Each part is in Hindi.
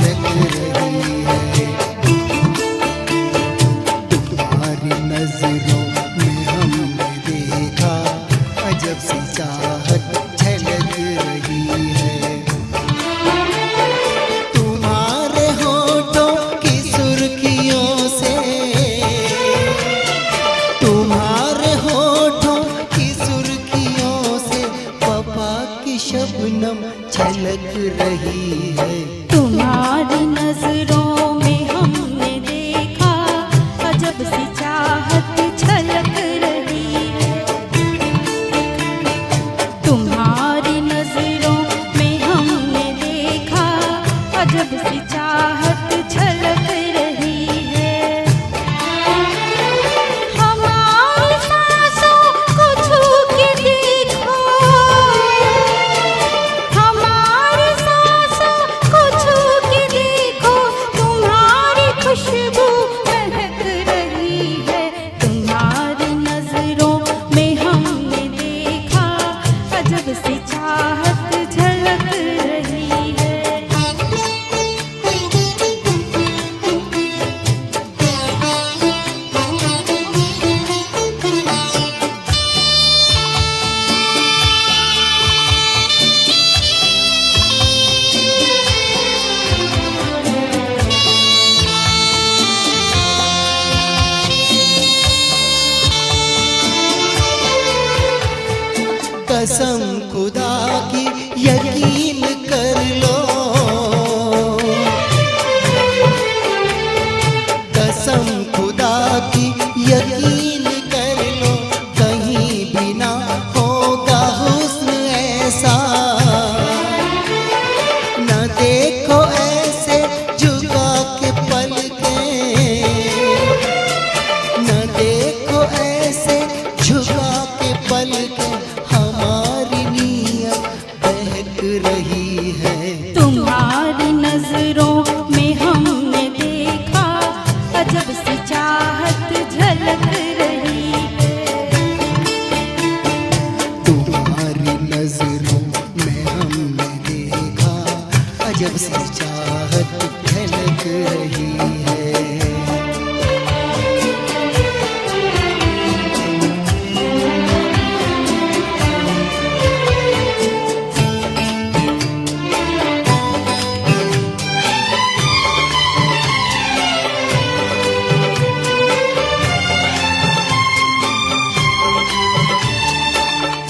झलक रही है। तुम्हारी नजरों में हमने देखा अजब सी चाहत झलक रही है। तुम्हारे होठों की सुर्खियों से, तुम्हारे होठों की सुर्खियों से वफा की शबनम छलक रही है। तुम्हारी नजरों में हमने देखा अजब सी चाहत झलक रही है। तुम्हारी नजरों में हमने देखा अजब सी चाहत झलक रही है। हमारी सांसों को छू के देखो, हमारी सांसों को छू के देखो, तुम्हारी खुशबू महक रही है। तुम्हारी नजरों में हमने देखा अजब सी चाहत झलक रही है। कसम खुदा की यकीन कर लो, कसम खुदा की यकीन कर लो, कहीं भी ना होगा हुस्न ऐसा। न देखो ऐसे झुका के पलकें, न देखो ऐसे झुका के पलकें, हमारी नीयत बहक रही है। तुम्हारी नजरों में हमने देखा अजब सी चाहत झलक रही है। तुम्हारी नजरों में हमने देखा अजब सी चाहत झलक रही है।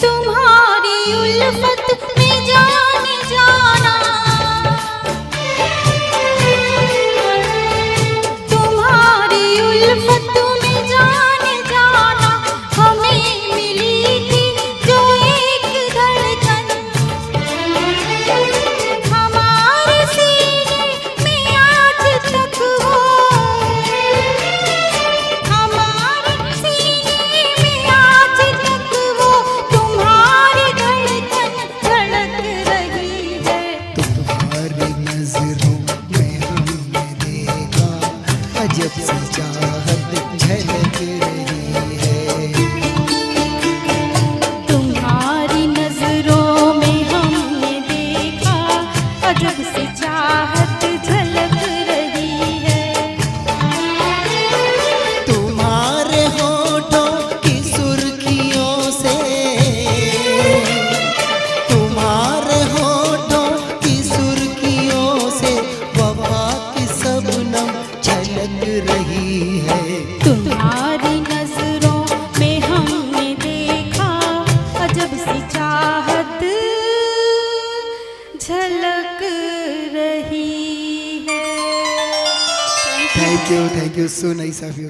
तुम्हारी उल्फत में जाने जाना, तुम्हारी उल्फत में जाने जाना, हमें मिली थी जो एक धड़कन, हमारे सीने में आज तक हो, हमारे सीने में आज तक वो तुम्हारी धड़कन धड़क रही है। तुम्हारी नजरों में हमने देखा अजब सी चाहत झलक रही है। तुम्हारी नजरों में हमने देखा अजब सी चाहत झलक रही है। तुम्हारे होठों की सुर्खियों से, तुम्हारे होठों की सुर्खियों से वफा की शबनम छलक रही है। तुम्हारी नजरों में हमने देखा अजब सी चाहत झलक रही है। Thank you so nice of you.